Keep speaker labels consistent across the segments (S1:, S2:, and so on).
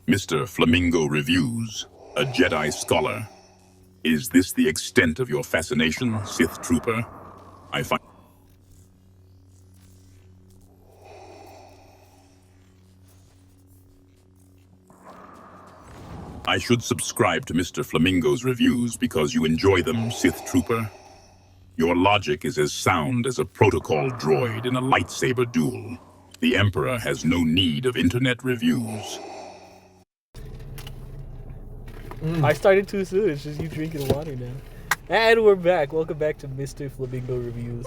S1: Mr.Flamingo Reviews, a Jedi scholar. Is this the extent of your fascination, Sith Trooper? I should subscribe to Mr. Flamingo's reviews because you enjoy them, Sith Trooper. Your logic is as sound as a protocol droid in a lightsaber duel. The Emperor has no need of internet reviews.
S2: I started too soon. It's just you drinking water now. And we're back. Welcome back to Mr. Flamingo Reviews.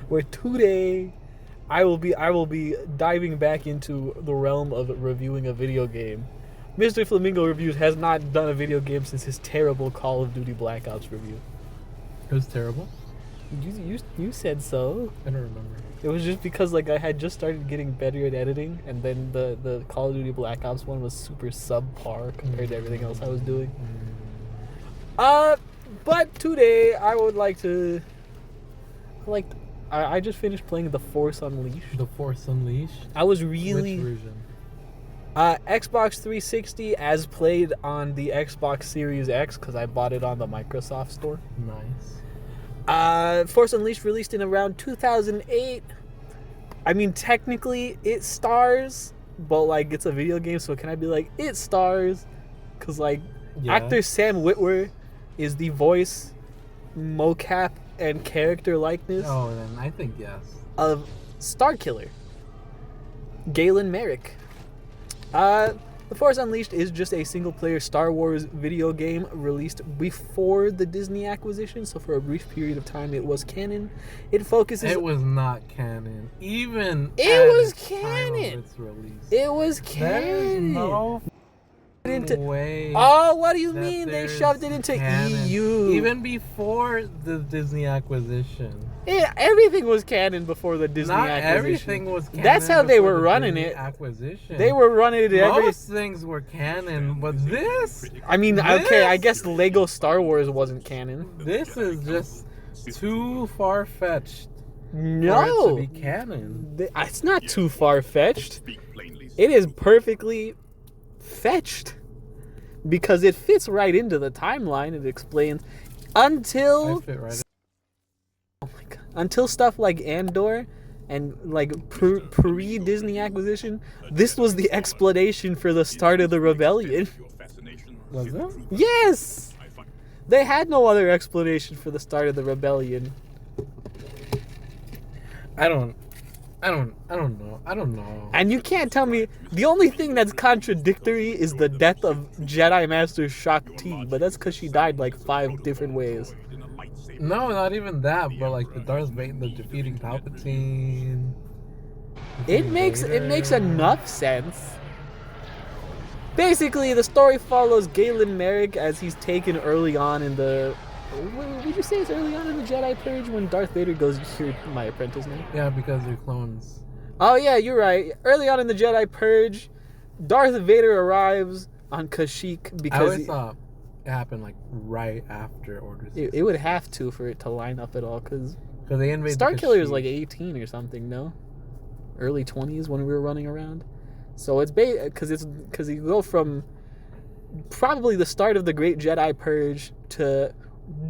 S2: Where today I will be diving back into the realm of reviewing a video game. Mr. Flamingo Reviews has not done a video game since his terrible Call of Duty Black Ops review.
S3: It was terrible?
S2: You said so.
S3: I don't remember.
S2: It was just because I had just started getting better at editing, and then the Call of Duty Black Ops one was super subpar compared to everything else I was doing. But today I would like to I just finished playing The Force Unleashed.
S3: The Force Unleashed?
S2: I was really...
S3: Which version?
S2: Xbox 360 as played on the Xbox Series X because I bought it on the Microsoft Store.
S3: Nice.
S2: Force Unleashed released in around 2008. I mean, technically it stars, but it's a video game, so can I be like, it stars? Because actor Sam Witwer is the voice, mocap, and character likeness
S3: then I think yes.
S2: of Starkiller, Galen Merrick. The Force Unleashed is just a single-player Star Wars video game released before the Disney acquisition, so for a brief period of time it was canon. It
S3: was not canon.
S2: It was canon.
S3: Its release.
S2: It was canon.
S3: No way.
S2: Oh, what do you mean? They shoved it into
S3: canon.
S2: EU.
S3: Even before the Disney acquisition.
S2: Everything was canon before the Disney acquisition.
S3: Everything was canon.
S2: That's how they were running it.
S3: Acquisition.
S2: They were running it.
S3: Most things were canon, but this.
S2: I mean, okay, I guess Lego Star Wars wasn't canon.
S3: This is just too far-fetched.
S2: No,
S3: for it to be canon.
S2: It's not too far-fetched. It is perfectly fetched because it fits right into the timeline. It explains until. Oh my god! Until stuff like Andor and pre-Disney acquisition, this was the explanation for the start of the rebellion.
S3: Was it?
S2: Yes! They had no other explanation for the start of the rebellion.
S3: I don't know.
S2: And you can't tell me the only thing that's contradictory is the death of Jedi Master Shakti, but that's because she died 5 different ways.
S3: No, not even that, but the Darth Vader, the defeating Palpatine.
S2: It makes enough sense. Basically, the story follows Galen Merrick as he's taken early on in the. Would you say it's early on in the Jedi Purge when Darth Vader goes, "You're my apprentice now"?
S3: Yeah, because they're clones.
S2: Oh yeah, you're right. Early on in the Jedi Purge, Darth Vader arrives on Kashyyyk because
S3: I always thought it happened right after Order 66.
S2: It would have to for it to line up at all because
S3: they invaded
S2: Starkiller is 18 or something, no? Early 20s when we were running around. So it's because you go from probably the start of the Great Jedi Purge to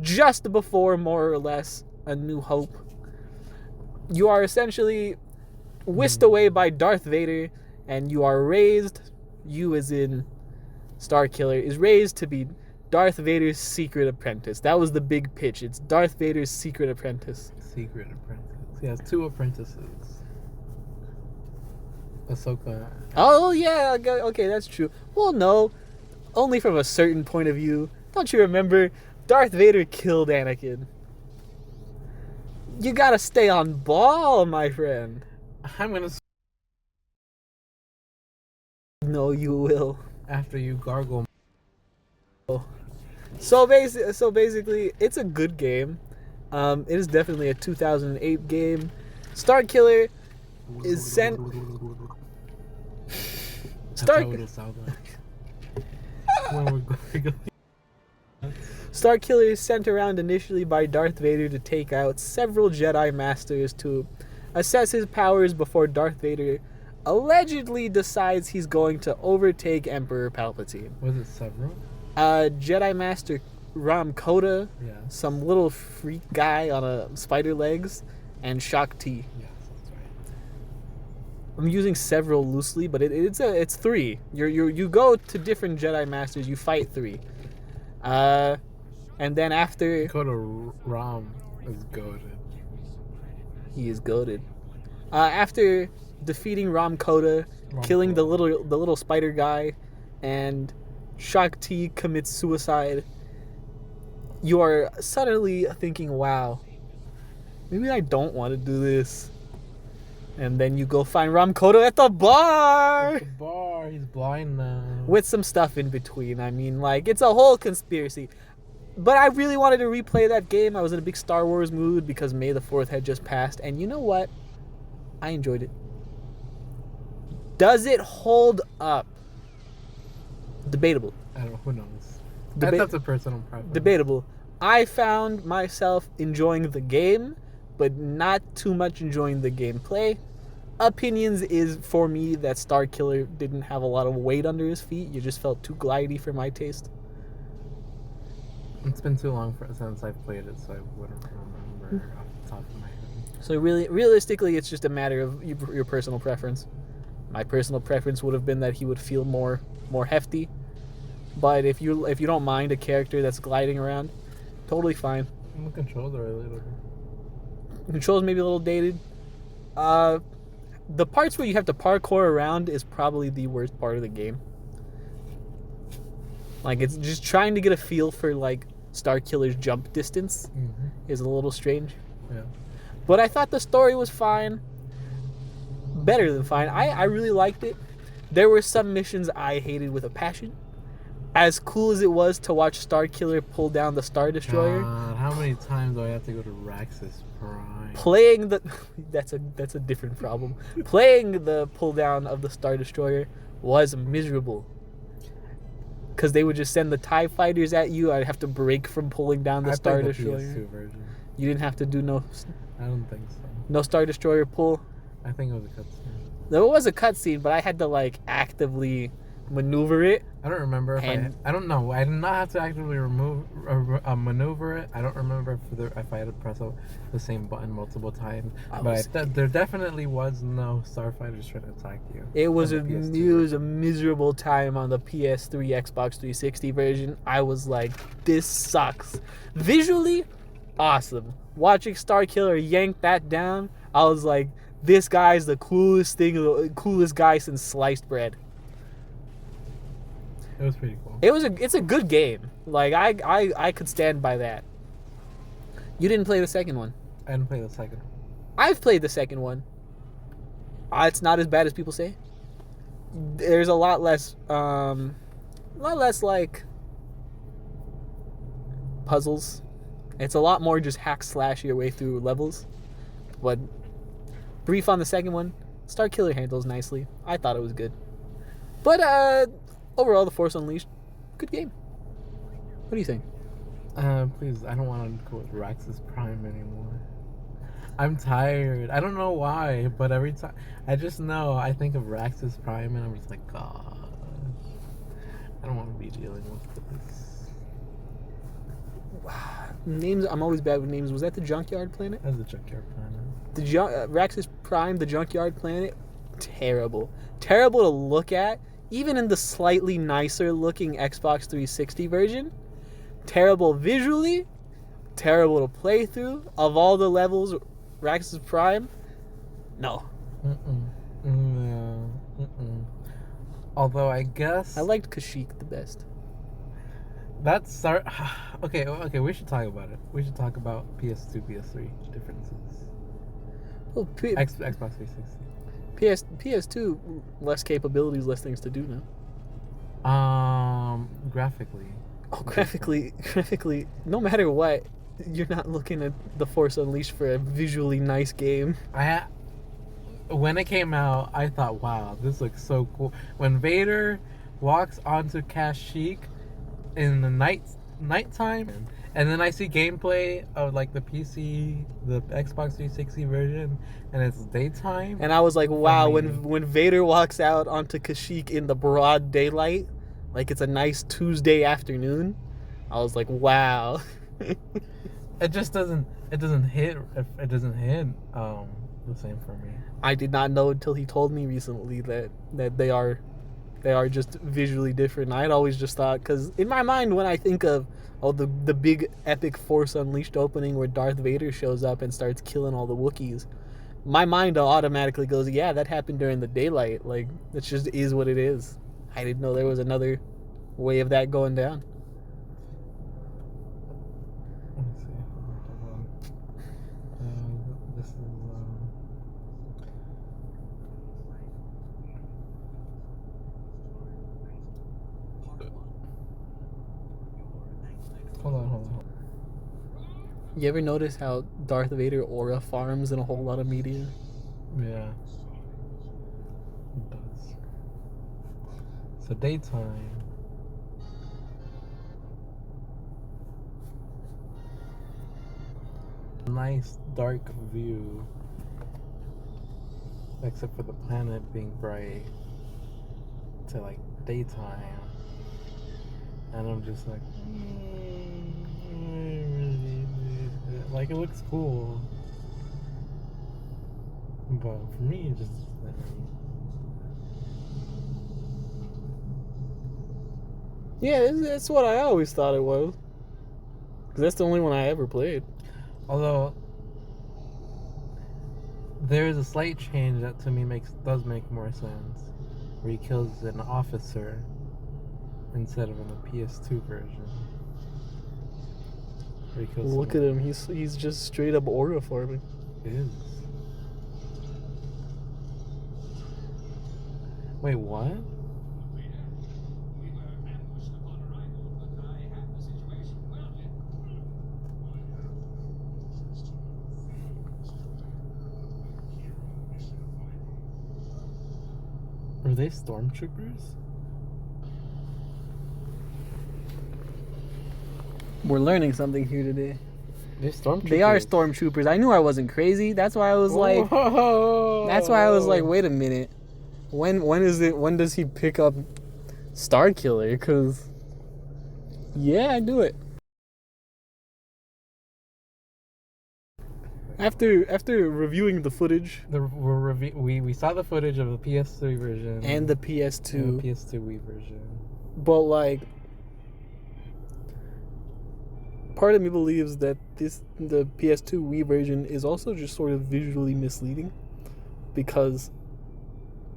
S2: just before, more or less, A New Hope. You are essentially whisked away by Darth Vader, and you are raised. You, as in Starkiller, is raised to be Darth Vader's secret apprentice. That was the big pitch. It's Darth Vader's secret apprentice.
S3: Secret apprentice. He has 2 apprentices. Ahsoka.
S2: Oh, yeah. Okay, that's true. Well, no. Only from a certain point of view. Don't you remember? Darth Vader killed Anakin. You gotta stay on ball, my friend.
S3: I'm gonna...
S2: No, you will.
S3: After you gargle.
S2: So basically, it's a good game. It is definitely a 2008 game. Starkiller is sent... Starkiller is sent around initially by Darth Vader to take out several Jedi Masters to assess his powers before Darth Vader allegedly decides he's going to overtake Emperor Palpatine.
S3: Was it several?
S2: Jedi Master Ram Koda,
S3: Yeah.
S2: some little freak guy on a spider legs, and Shak Ti.
S3: Yeah, that's right.
S2: I'm using several loosely, but it's 3. You go to different Jedi Masters, you fight 3. And then after
S3: Dakota Ram is goaded.
S2: he is goaded. After defeating Ram Koda, killing the little spider guy, and Shak Ti commits suicide, you are suddenly thinking, wow, maybe I don't want to do this. And then you go find Ram Koda at the bar!
S3: At the bar, he's blind now.
S2: With some stuff in between. I mean, like, it's a whole conspiracy. But I really wanted to replay that game. I was in a big Star Wars mood because May the 4th had just passed. And you know what? I enjoyed it. Does it hold up? Debatable.
S3: I don't know, who knows? That's a personal preference.
S2: Debatable. I found myself enjoying the game, but not too much enjoying the gameplay. Opinions is, for me, that Starkiller didn't have a lot of weight under his feet. You just felt too glidey for my taste.
S3: It's been too long since I've played it, so I wouldn't remember off the top of my head.
S2: So really, realistically, it's just a matter of your personal preference. My personal preference would have been that he would feel more hefty. But if you don't mind a character that's gliding around, totally fine.
S3: The controls are a little...
S2: Controls maybe a little dated. The parts where you have to parkour around is probably the worst part of the game. Like, it's just trying to get a feel for, like, Starkiller's jump distance is a little strange.
S3: Yeah.
S2: But I thought the story was fine. Better than fine. I really liked it. There were some missions I hated with a passion. As cool as it was to watch Starkiller pull down the Star Destroyer.
S3: God, how many times do I have to go to Raxus Prime?
S2: Playing the... That's a different problem. Playing the pull down of the Star Destroyer was miserable. Because they would just send the TIE fighters at you. I'd have to break from pulling down the Star Destroyer.
S3: PS2 version.
S2: You didn't have to do
S3: I don't think so.
S2: no Star Destroyer pull.
S3: I think it was a cutscene.
S2: There was a cutscene, but I had to, like, actively maneuver it.
S3: I don't remember if I don't know. I did not have to actively maneuver it. I don't remember if I had to press the same button multiple times. There definitely was no starfighters trying to attack you.
S2: It was a miserable time on the PS3, Xbox 360 version. I was like, this sucks. Visually, awesome. Watching Starkiller yank that down, I was like, this guy's the coolest guy since sliced bread.
S3: It was pretty cool.
S2: It's a good game. Like, I could stand by that. You didn't play the second one.
S3: I didn't play the second.
S2: I've played the second one. It's not as bad as people say. There's a lot less like puzzles. It's a lot more just hack slash your way through levels. But brief on the second one, Starkiller handles nicely. I thought it was good. But overall, The Force Unleashed, good game. What do you think?
S3: Please, I don't want to go with Raxus Prime anymore. I'm tired. I don't know why, but every time I just know I think of Raxus Prime and I'm just like, God, I don't want to be dealing with this.
S2: Names, I'm always bad with names. Was that the Junkyard Planet?
S3: That's the Junkyard Planet.
S2: Raxus Prime, the Junkyard Planet, terrible. Terrible to look at. Even in the slightly nicer looking Xbox 360 version. Terrible visually. Terrible to play through. Of all the levels, Raxus Prime, no.
S3: Although I guess
S2: I liked Kashyyyk the best.
S3: That's our... Okay, we should talk about it. We should talk about PS2, PS3 differences.
S2: Well,
S3: Xbox 360.
S2: PS2, less capabilities, less things to do now.
S3: Graphically.
S2: Oh, graphically, no matter what, you're not looking at The Force Unleashed for a visually nice game.
S3: When it came out, I thought, wow, this looks so cool. When Vader walks onto Kashyyyk in the nighttime, and then I see gameplay of like the PC, the Xbox 360 version, and it's daytime.
S2: And I was like, wow,
S3: I mean-
S2: when Vader walks out onto Kashyyyk in the broad daylight, like it's a nice Tuesday afternoon, I was like, wow.
S3: It just doesn't hit the same for me.
S2: I did not know until he told me recently that they are just visually different. I'd always just thought, because in my mind when I think of the big epic Force Unleashed opening where Darth Vader shows up and starts killing all the Wookiees, my mind automatically goes, yeah, that happened during the daylight. Like, it just is what it is. I didn't know there was another way of that going down.
S3: Let me see. This is hold on.
S2: You ever notice how Darth Vader aura farms in a whole lot of media?
S3: Yeah. It does. So daytime. Nice dark view. Except for the planet being bright. To like daytime. And I'm just like, like it looks cool. But for me, it just
S2: Yeah, that's what I always thought it was. Because that's the only one I ever played.
S3: although there is a slight change that to me does make more sense, where he kills an officer instead of in the PS2 version. Where he kills
S2: Look at him. He's just straight up aura farming.
S3: It is. Wait, what? Are they stormtroopers?
S2: We're learning something here today.
S3: They're stormtroopers.
S2: They are stormtroopers. I knew I wasn't crazy. That's why I was like,
S3: Whoa.
S2: that's why I was like, wait a minute. When does he pick up Starkiller? Because yeah, I do it. After reviewing the footage
S3: We saw the footage of the PS3 version
S2: and the PS2,
S3: and the PS2 Wii version.
S2: but like, part of me believes that the PS2 Wii version is also just sort of visually misleading, because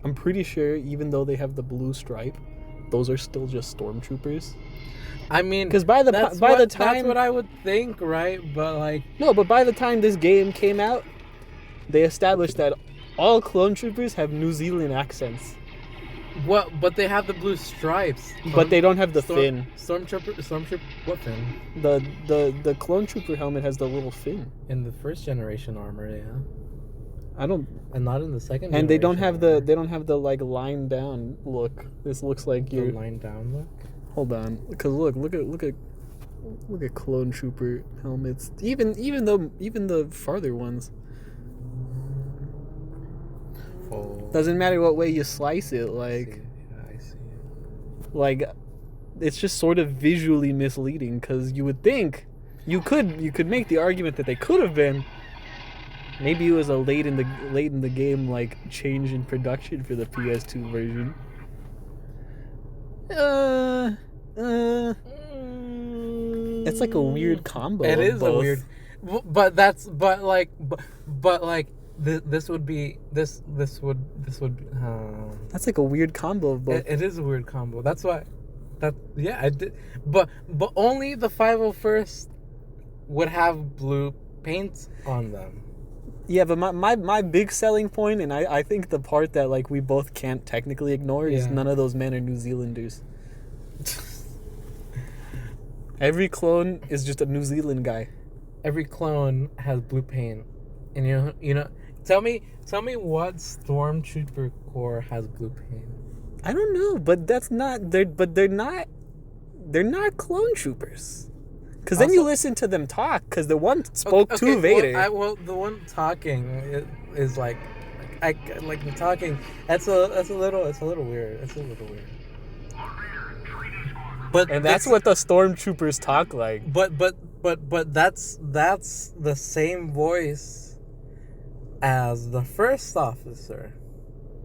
S2: I'm pretty sure even though they have the blue stripe, those are still just stormtroopers.
S3: I mean,
S2: Because by the
S3: that's
S2: time
S3: what I would think, right? But like,
S2: no, but by the time this game came out, they established that all clone troopers have New Zealand accents,
S3: what? But they have the blue stripes.
S2: but they don't have the fin.
S3: Stormtrooper. What fin?
S2: The clone trooper helmet has the little fin.
S3: In the first generation armor, yeah,
S2: I don't,
S3: and not in the second.
S2: and they don't
S3: generation
S2: have the like line down look. This looks like
S3: armor.
S2: you're.
S3: The line down look.
S2: Hold on, because look at clone trooper helmets. Even the farther ones.
S3: Oh,
S2: Doesn't matter what way you slice it. Like,
S3: I see.
S2: like, it's just sort of visually misleading, because you would think you could make the argument that they could have been. Maybe it was a late in the game like change in production for the PS2 version. It's like a weird combo.
S3: It
S2: of
S3: is a
S2: both.
S3: weird, but like this would be. That's
S2: like a weird combo of both.
S3: It is a weird combo. That's why. I did, but only the 501st would have blue paint on them.
S2: Yeah, but my big selling point, and I think the part that like we both can't technically ignore, is
S3: Yeah.
S2: none of those men are New Zealanders. Every clone is just a New Zealand guy.
S3: Every clone has blue paint, and you know. Tell me what Stormtrooper Corps has blue paint.
S2: I don't know, but they're not clone troopers. Because then you
S3: Also-
S2: listen to them talk. Because the one spoke to Vader.
S3: Well, the one talking is like the talking. It's a little weird. It's a little weird. But
S2: And that's what the stormtroopers talk like.
S3: But that's the same voice as the first officer.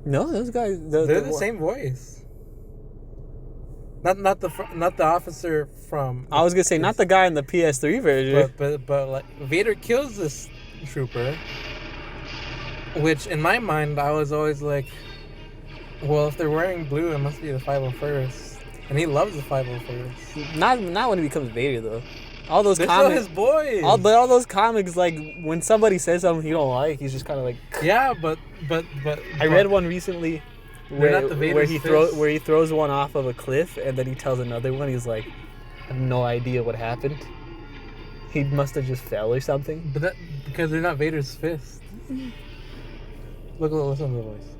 S2: No, those guys.
S3: They're the same voice. Not the officer from.
S2: I was gonna say not the guy in the PS3 version.
S3: But like Vader kills this trooper, which in my mind I was always like, well, if they're wearing blue, it must be the 501st, and he loves the 501st.
S2: Not when he becomes Vader though. All those
S3: They're
S2: comics,
S3: still his boys.
S2: all those comics, like when somebody says something he don't like, he's just kind of like.
S3: Yeah, but
S2: I read one recently
S3: They're not the Vader's
S2: where he throws one off of a cliff and then he tells another one, he's like, I have no idea what happened. He must have just fell or something.
S3: But that because they're not Vader's fist. Listen to the voice.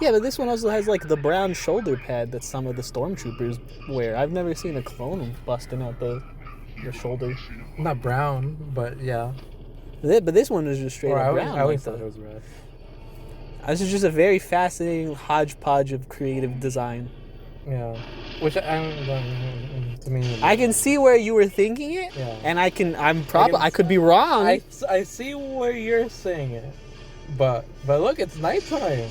S2: Yeah, but this one also has like the brown shoulder pad that some of the stormtroopers wear. I've never seen a clone busting out the shoulder.
S3: Not brown, but yeah.
S2: But this one is just straight up brown.
S3: I always thought it was red.
S2: This is just a very fascinating hodgepodge of creative design.
S3: Yeah, which to me.
S2: I can see where you were thinking it,
S3: Yeah.
S2: and I could be wrong.
S3: I see where you're saying it, but look, it's nighttime.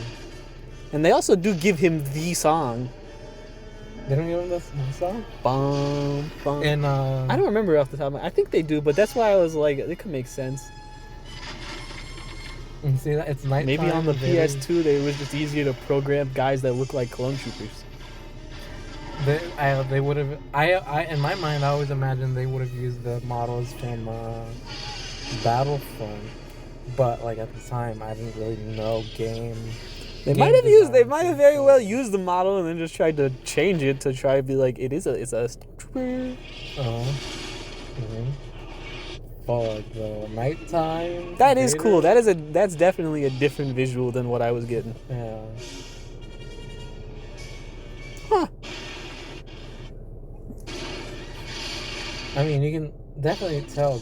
S2: And they also do give him the song.
S3: They don't give him the song.
S2: Bum, bum.
S3: And
S2: I don't remember off the top of my. I think they do, but that's why I was like, it could make sense.
S3: you see that it's nighttime.
S2: Maybe on the PS2, it was just easier to program guys that look like clone troopers.
S3: They would have. I in my mind, I always imagined they would have used the models from Battlefront, but like at the time, I didn't really know game.
S2: They might have very well used the model and then just tried to change it to try to be like it's a stormtrooper.
S3: For the nighttime.
S2: That is cool. That's definitely a different visual than what I was getting.
S3: Yeah.
S2: Huh.
S3: I mean, you can definitely tell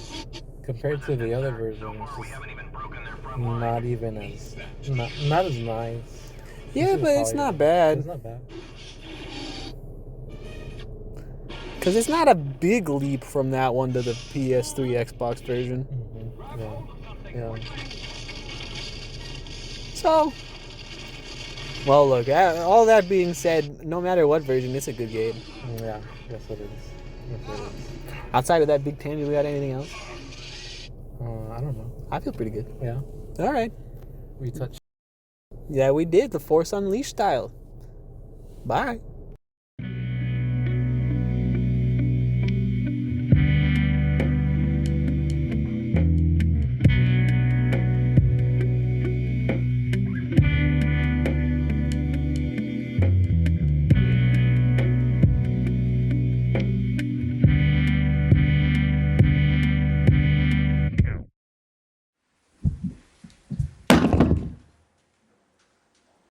S3: compared to the other version, it's just not even as not as nice.
S2: Yeah, but it's not bad.
S3: It's not bad.
S2: Because it's not a big leap from that one to the PS3 Xbox version.
S3: Mm-hmm. Yeah.
S2: So, well, look, all that being said, no matter what version, it's a good game.
S3: Yeah. Yes, it is. Yes, it is.
S2: Outside of that Big Ten, we got anything else?
S3: I don't know.
S2: I feel pretty good.
S3: Yeah.
S2: All right.
S3: We touched.
S2: Yeah, we did. The Force Unleashed style. Bye.